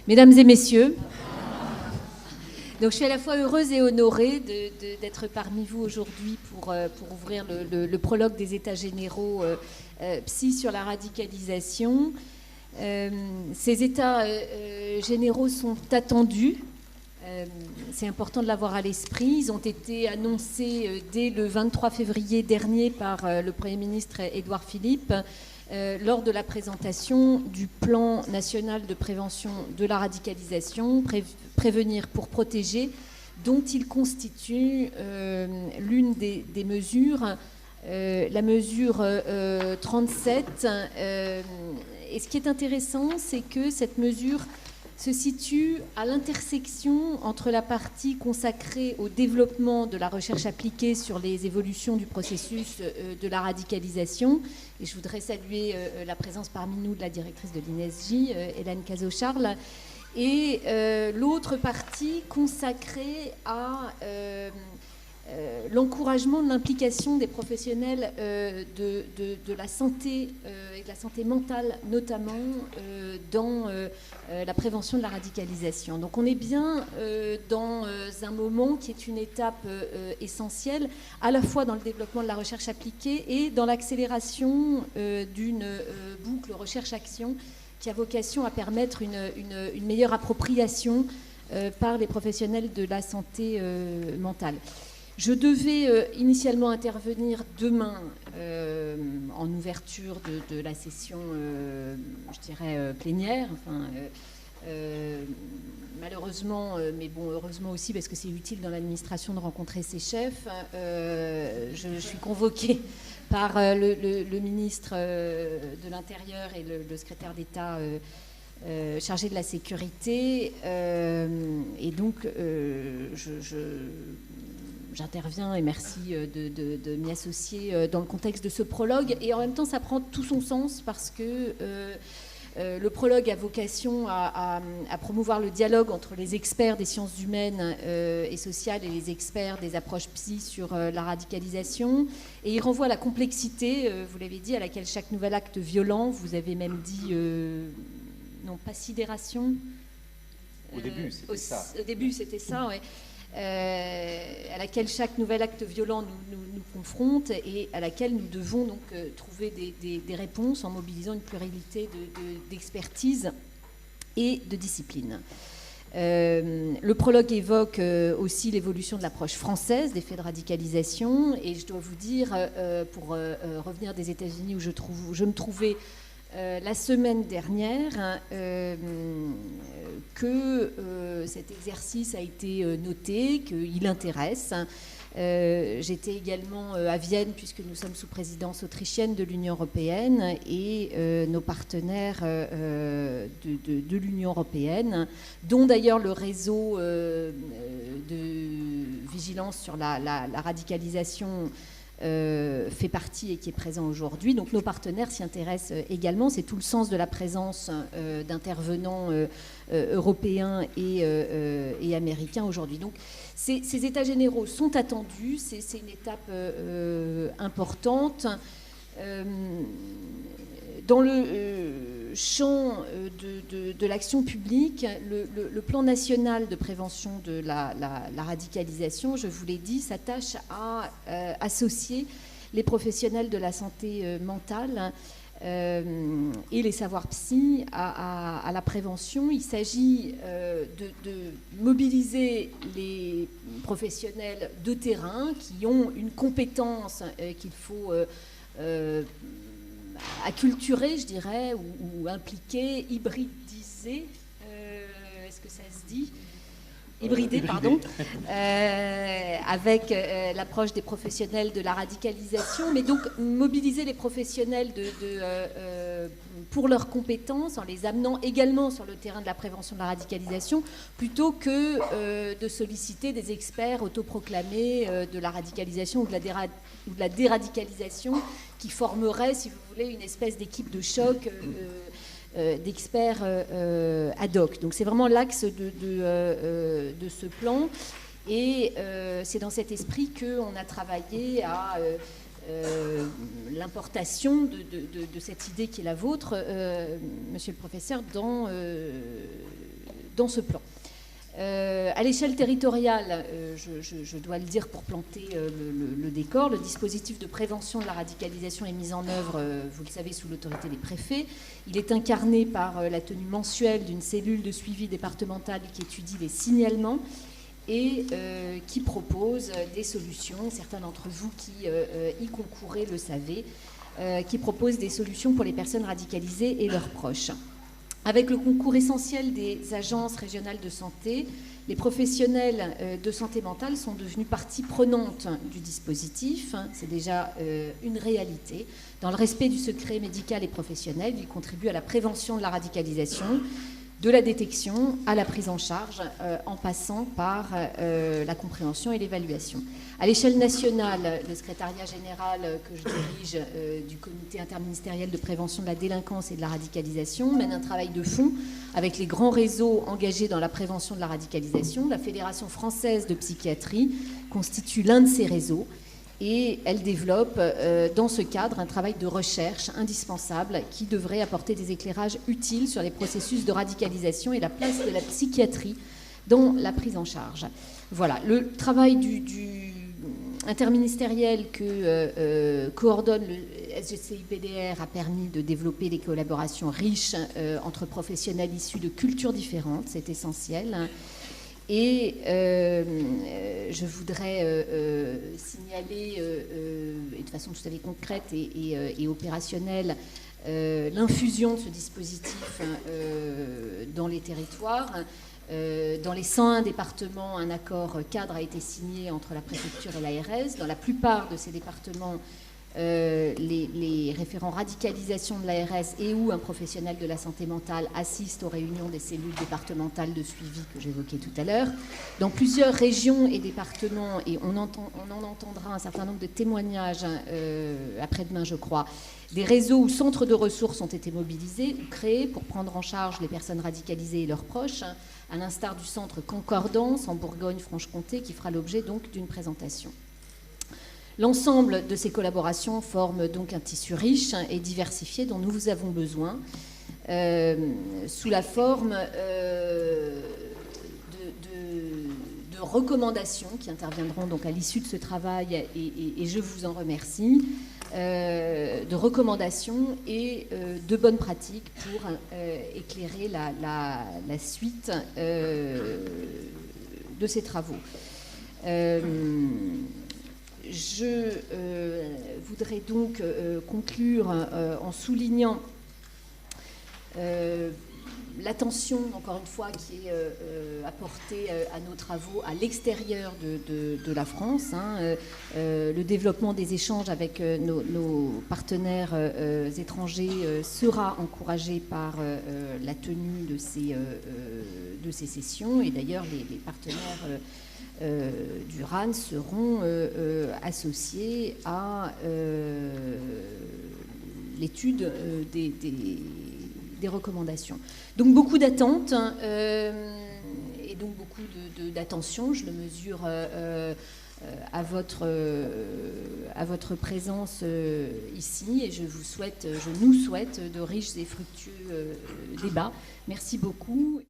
Mesdames et messieurs, donc je suis à la fois heureuse et honorée d'être parmi vous aujourd'hui pour ouvrir le prologue des États généraux psy sur la radicalisation. Ces États généraux sont attendus. C'est important de l'avoir à l'esprit. Ils ont été annoncés dès le 23 février dernier par le Premier ministre Édouard Philippe lors de la présentation du plan national de prévention de la radicalisation, Prévenir pour protéger, dont il constitue l'une des mesures, la mesure 37. Et ce qui est intéressant, c'est que cette mesure se situe à l'intersection entre la partie consacrée au développement de la recherche appliquée sur les évolutions du processus de la radicalisation. Et je voudrais saluer la présence parmi nous de la directrice de l'INESJ, Hélène Cazot-Charles, et l'autre partie consacrée à l'encouragement de l'implication des professionnels de la santé et de la santé mentale notamment dans la prévention de la radicalisation. Donc on est bien dans un moment qui est une étape essentielle à la fois dans le développement de la recherche appliquée et dans l'accélération d'une boucle recherche-action qui a vocation à permettre une meilleure appropriation par les professionnels de la santé mentale. Je devais initialement intervenir demain en ouverture de la session, je dirais, plénière. Enfin, malheureusement, mais bon, heureusement aussi, parce que c'est utile dans l'administration de rencontrer ses chefs, je suis convoquée par le ministre de l'Intérieur et le secrétaire d'État chargé de la sécurité. Et donc, j'interviens et merci de m'y associer dans le contexte de ce prologue. Et en même temps, ça prend tout son sens parce que le prologue a vocation à promouvoir le dialogue entre les experts des sciences humaines et sociales et les experts des approches psy sur la radicalisation. Et il renvoie à la complexité, vous l'avez dit, à laquelle chaque nouvel acte violent, vous avez même dit, non pas sidération. Au début, c'était ça. Au début, c'était ça, oui. À laquelle chaque nouvel acte violent nous confronte et à laquelle nous devons donc trouver des réponses en mobilisant une pluralité d'expertise et de disciplines. Le prologue évoque aussi l'évolution de l'approche française des faits de radicalisation et je dois vous dire, pour revenir des États-Unis où je me trouvais la semaine dernière, que cet exercice a été noté, qu'il intéresse. J'étais également à Vienne, puisque nous sommes sous présidence autrichienne de l'Union européenne, et nos partenaires de l'Union européenne, dont d'ailleurs le réseau de vigilance sur la radicalisation fait partie et qui est présent aujourd'hui. Donc nos partenaires s'y intéressent également. C'est tout le sens de la présence d'intervenants européens et américains aujourd'hui. Donc ces États généraux sont attendus. C'est une étape importante. Dans le champ de l'action publique, le plan national de prévention de la radicalisation, je vous l'ai dit, s'attache à associer les professionnels de la santé mentale et les savoirs psy à la prévention. Il s'agit de mobiliser les professionnels de terrain qui ont une compétence qu'il faut acculturer, je dirais, ou impliquer, hybridiser, est-ce que ça se dit ? Hybrider, pardon, avec l'approche des professionnels de la radicalisation, mais donc mobiliser les professionnels pour leurs compétences en les amenant également sur le terrain de la prévention de la radicalisation, plutôt que de solliciter des experts autoproclamés de la radicalisation ou de la déradicalisation qui formeraient, si vous voulez, une espèce d'équipe de choc d'experts ad hoc. Donc c'est vraiment l'axe de ce plan et c'est dans cet esprit qu'on a travaillé à l'importation de cette idée qui est la vôtre, monsieur le professeur, dans ce plan. À l'échelle territoriale, je dois le dire pour planter le décor, le dispositif de prévention de la radicalisation est mis en œuvre, vous le savez, sous l'autorité des préfets. Il est incarné par la tenue mensuelle d'une cellule de suivi départementale qui étudie les signalements et qui propose des solutions. Certains d'entre vous qui y concourez le savez, qui propose des solutions pour les personnes radicalisées et leurs proches. Avec le concours essentiel des agences régionales de santé, les professionnels de santé mentale sont devenus partie prenante du dispositif. C'est déjà une réalité. Dans le respect du secret médical et professionnel, ils contribuent à la prévention de la radicalisation, de la détection à la prise en charge, en passant par la compréhension et l'évaluation. À l'échelle nationale, le secrétariat général que je dirige du comité interministériel de prévention de la délinquance et de la radicalisation mène un travail de fond avec les grands réseaux engagés dans la prévention de la radicalisation. La Fédération française de psychiatrie constitue l'un de ces réseaux. Et elle développe dans ce cadre un travail de recherche indispensable qui devrait apporter des éclairages utiles sur les processus de radicalisation et la place de la psychiatrie dans la prise en charge. Voilà, le travail du interministériel que coordonne le SGCI-PDR a permis de développer des collaborations riches entre professionnels issus de cultures différentes, c'est essentiel. Et je voudrais signaler, et de façon tout à fait concrète et opérationnelle, l'infusion de ce dispositif dans les territoires. Dans les 101 départements, un accord cadre a été signé entre la préfecture et l'ARS. Dans la plupart de ces départements, les référents radicalisation de l'ARS et ou un professionnel de la santé mentale assistent aux réunions des cellules départementales de suivi que j'évoquais tout à l'heure. Dans plusieurs régions et départements, et on en entendra un certain nombre de témoignages après-demain, je crois, des réseaux ou centres de ressources ont été mobilisés ou créés pour prendre en charge les personnes radicalisées et leurs proches, à l'instar du centre Concordance en Bourgogne-Franche-Comté qui fera l'objet donc d'une présentation. L'ensemble de ces collaborations forme donc un tissu riche et diversifié dont nous avons besoin, sous la forme de recommandations qui interviendront donc à l'issue de ce travail, et je vous en remercie, de recommandations et de bonnes pratiques pour éclairer la suite de ces travaux. Je voudrais donc conclure en soulignant l'attention, encore une fois, qui est apportée à nos travaux à l'extérieur de la France. Le développement des échanges avec nos partenaires étrangers sera encouragé par la tenue de ces sessions. Et d'ailleurs, les partenaires du RAN seront associés à l'étude des recommandations. Donc beaucoup d'attentes et donc beaucoup d'attention, je le mesure à votre présence ici, et je nous souhaite de riches et fructueux débats. Merci beaucoup.